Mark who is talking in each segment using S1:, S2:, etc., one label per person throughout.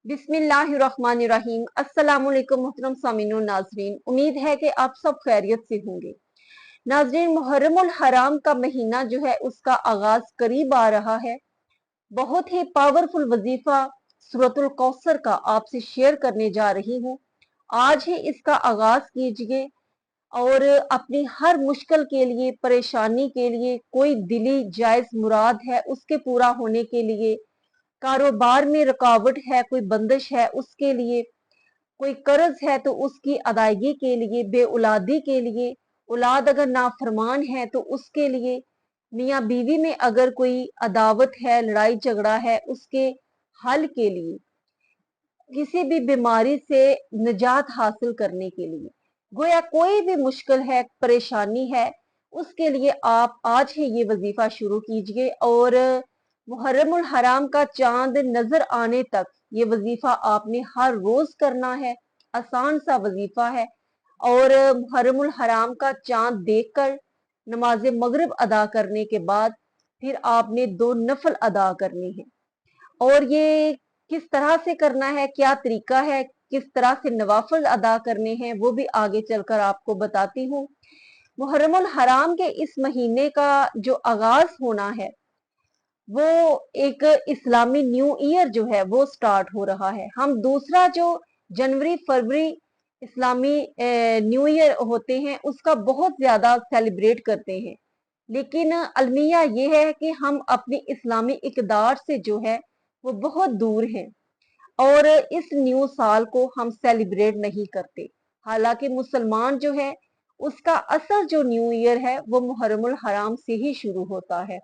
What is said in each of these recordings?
S1: बिस्मिल्लाहिर्रहमानिर्रहीम। अस्सलामुअलैकुम मोहतरम सामीन और नाजरीन, उम्मीद है कि आप सब खैरियत से होंगे। नाजरीन, मुहर्रमुल हराम का महीना जो है उसका आगाज करीब आ रहा है। बहुत ही पावरफुल वजीफा सूरतुल कौसर का आपसे शेयर करने जा रही हूँ। आज ही इसका आगाज कीजिए और अपनी हर मुश्किल के लिए, परेशानी के लिए, कोई दिली जायज मुराद है उसके पूरा होने के लिए, कारोबार में रुकावट है, कोई बंदिश है उसके लिए, कोई कर्ज है तो उसकी अदायगी के लिए, बेऔलादी के लिए, औलाद अगर नाफरमान है तो उसके लिए, मियाँ बीवी में अगर कोई अदावत है, लड़ाई झगड़ा है उसके हल के लिए, किसी भी बीमारी से निजात हासिल करने के लिए, गोया कोई भी मुश्किल है, परेशानी है, उसके लिए आप आज ही ये वजीफा शुरू कीजिए और मुहर्रमुल हराम का चांद नजर आने तक ये वजीफा आपने हर रोज करना है। आसान सा वजीफा है और मुहर्रमुल हराम का चांद देखकर नमाज मगरिब अदा करने के बाद फिर आपने 2 नफल अदा करनी है। और ये किस तरह से करना है, क्या तरीका है, किस तरह से नवाफिल अदा करने हैं, वो भी आगे चलकर आपको बताती हूँ। मुहर्रमुल हराम के इस महीने का जो आगाज होना है वो एक इस्लामी न्यू ईयर जो है वो स्टार्ट हो रहा है। हम दूसरा जो जनवरी फरवरी इस्लामी न्यू ईयर होते हैं उसका बहुत ज्यादा सेलिब्रेट करते हैं, लेकिन अलमिया ये है कि हम अपनी इस्लामी इकदार से जो है वो बहुत दूर हैं और इस न्यू साल को हम सेलिब्रेट नहीं करते। हालांकि मुसलमान जो है उसका असल जो न्यू ईयर है वो मुहर्रमुल हराम से ही शुरू होता है।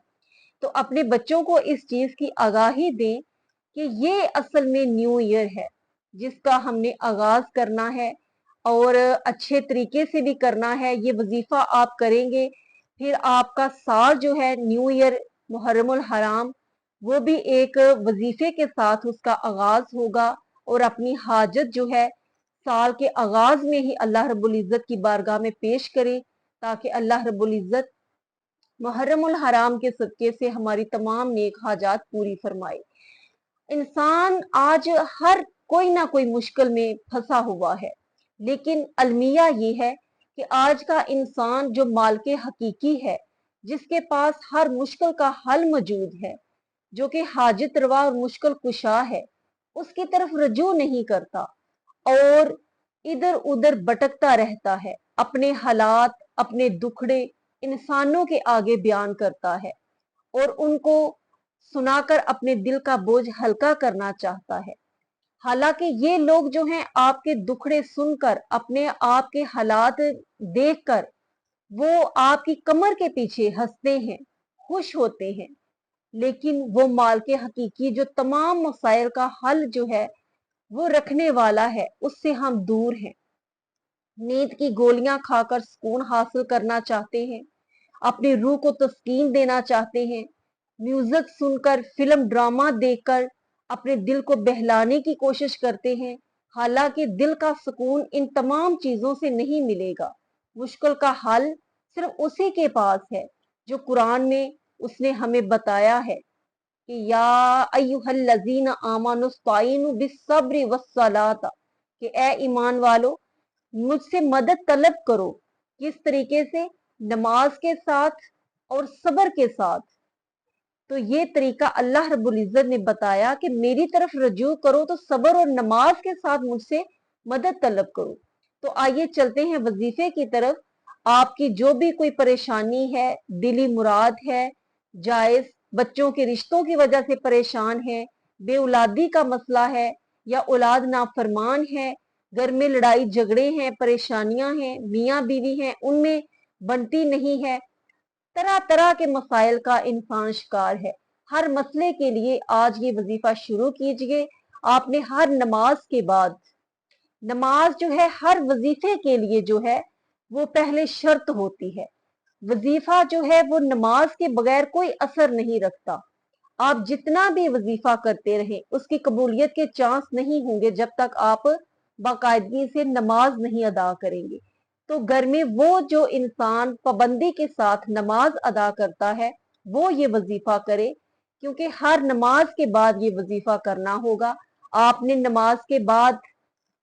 S1: तो अपने बच्चों को इस चीज की आगाही दें कि ये असल में न्यू ईयर है जिसका हमने आगाज करना है और अच्छे तरीके से भी करना है। ये वजीफा आप करेंगे फिर आपका साल जो है न्यू ईयर मुहर्रमुल हराम वो भी एक वजीफे के साथ उसका आगाज होगा और अपनी हाजत जो है साल के आगाज में ही अल्लाह रब्बुल इज्जत की बारगाह में पेश करें ताकि अल्लाह रब्बुल इज्जत मुहर्रमुल हराम के सदके से हमारी तमाम नेक हाजात पूरी फरमाए। इंसान आज हर कोई ना कोई मुश्किल में फंसा हुआ है, लेकिन अलमिया ये है कि आज का इंसान जो मालिक हकीकी है, जिसके पास हर मुश्किल का हल मौजूद है, जो कि हाजित रवा और मुश्किल कुशा है, उसकी तरफ रजू नहीं करता और इधर उधर भटकता रहता है, अपने हालात, अपने दुखड़े इंसानों के आगे बयान करता है और उनको सुनाकर अपने दिल का बोझ हल्का करना चाहता है। हालांकि ये लोग जो हैं आपके दुखड़े सुनकर, अपने आप के हालात देखकर वो आपकी कमर के पीछे हंसते हैं, खुश होते हैं, लेकिन वो मालिक हकीकी जो तमाम मसाइल का हल जो है वो रखने वाला है, उससे हम दूर हैं। नींद की गोलियां खाकर सुकून हासिल करना चाहते हैं, अपनी रूह को तस्कीन देना चाहते हैं, म्यूजिक सुनकर, फिल्म ड्रामा देखकर अपने दिल को बहलाने की कोशिश करते हैं। हालांकि दिल का सुकून इन तमाम चीजों से नहीं मिलेगा। मुश्किल का हल सिर्फ उसी के पास है जो कुरान में उसने हमें बताया है कि या अय्युहल्लज़ीना आमनुस्ताइनु बिस्सब्रि वस्सलाता, कि ए ईमान वालो मुझसे मदद तलब करो। किस तरीके से? नमाज के साथ और सब्र के साथ। तो ये तरीका अल्लाह रब्बुल इज्जत ने बताया कि मेरी तरफ रजू करो तो सब्र और नमाज के साथ मुझसे मदद तलब करो। तो आइए चलते हैं वजीफे की तरफ। आपकी जो भी कोई परेशानी है, दिली मुराद है, जायज, बच्चों के रिश्तों की वजह से परेशान है, बेऔलादी का मसला है या औलाद नाफरमान है, घर में लड़ाई झगड़े हैं, परेशानियां हैं, मियाँ बीवी हैं, उनमें बनती नहीं है, तरह तरह के मसाइल का इंसान शिकार है। हर मसले के लिए आज ये वजीफा शुरू कीजिए। आपने हर नमाज के बाद, नमाज जो है हर वजीफे के लिए जो है वो पहले शर्त होती है। वजीफा जो है वो नमाज के बगैर कोई असर नहीं रखता। आप जितना भी वजीफा करते रहे उसकी कबूलियत के चांस नहीं होंगे जब तक आप बाकायदगी से नमाज नहीं अदा करेंगे। तो घर में वो जो इंसान पाबंदी के साथ नमाज अदा करता है वो ये वजीफा करे, क्योंकि हर नमाज के बाद ये वजीफा करना होगा। आपने नमाज के बाद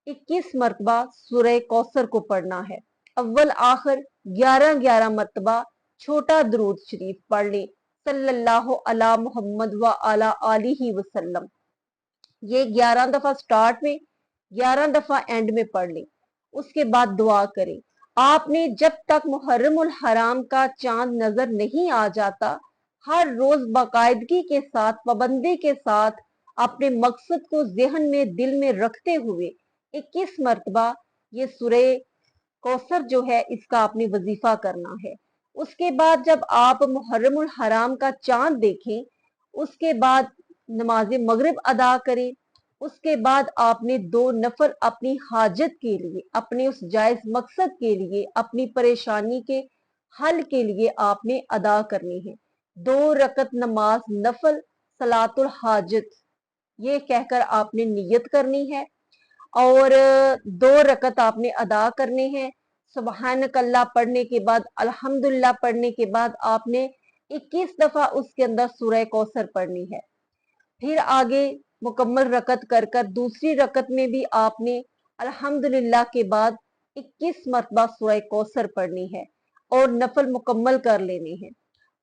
S1: 21 मरतबा सूरह कौसर को पढ़ना है। अव्वल आखिर 11-11 मरतबा छोटा दरूद शरीफ पढ़ लें, सल्लल्लाहु अला मुहम्मद व अला आलिहि वसल्लम। ये 11 दफा स्टार्ट में, 11 दफा एंड में पढ़ लें। उसके बाद दुआ करें। आपने जब तक मुहर्रमुल हराम का चांद नजर नहीं आ जाता, हर रोज बाकायदगी के साथ, पाबंदी के साथ अपने मकसद को जहन में, दिल में रखते हुए 21 मरतबा ये सूरह कौसर जो है इसका आपने वजीफा करना है। उसके बाद जब आप मुहर्रमुल हराम का चांद देखें, उसके बाद नमाज मगरिब अदा करें। उसके बाद आपने 2 नफल अपनी हाजत के लिए, अपने उस जायज मकसद के लिए, अपनी परेशानी के हल के लिए आपने अदा करनी है। 2 रकत नमाज नफल सलातुल हाजत, ये कहकर आपने नियत करनी है और 2 रकत आपने अदा करने हैं। सुबहानक अल्लाह पढ़ने के बाद, अल्हम्दुलिल्लाह पढ़ने के बाद आपने 21 दफा उसके अंदर सूरह कौसर पढ़नी है। फिर आगे मुकम्मल रकत कर कर दूसरी रकत में भी आपने अल्हम्दुलिल्लाह के बाद 21 मरतबा सूरह कौसर पढ़नी है और नफल मुकम्मल कर लेने हैं।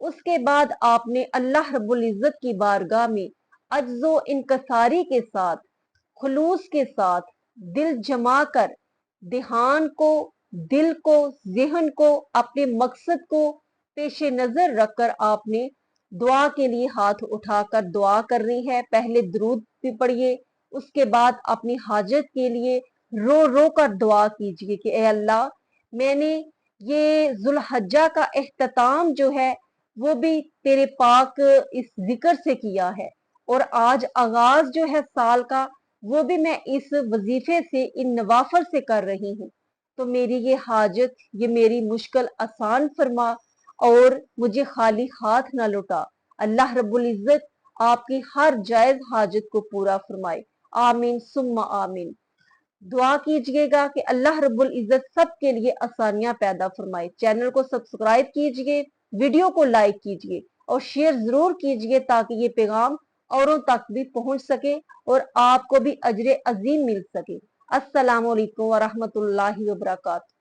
S1: उसके बाद आपने अल्लाह रब्बुल इज्जत की बारगाह में अज्जो इनकसारी के साथ, खुलूस के साथ, दिल जमा कर, ध्यान को, दिल को, जहन को, अपने मकसद को पेशे नजर रखकर आपने दुआ के लिए हाथ उठाकर दुआ करनी है। पहले दुरूद भी पढ़िए, उसके बाद अपनी हाजत के लिए रो रो कर दुआ कीजिए कि ए अल्लाह, मैंने ये जुल्हज्जा का एहतताम जो है वो भी तेरे पाक इस जिक्र से किया है और आज आगाज जो है साल का वो भी मैं इस वजीफे से, इन नवाफल से कर रही हूँ। तो मेरी ये हाजत, ये मेरी मुश्किल आसान फरमा और मुझे खाली हाथ ना लौटा। अल्लाह रब्बुल इज्जत आपकी हर जायज हाजत को पूरा फरमाए। आमीन सुम्मा आमीन। दुआ कीजिएगा कि अल्लाह रब्बुल इज्जत सबके लिए आसानियां पैदा फरमाए। चैनल को सब्सक्राइब कीजिए, वीडियो को लाइक कीजिए और शेयर जरूर कीजिए ताकि ये पैगाम औरों तक भी पहुंच सके और आपको भी अजर अजीम मिल सके। अस्सलामु अलैकुम व रहमतुल्लाहि व बरकातहू।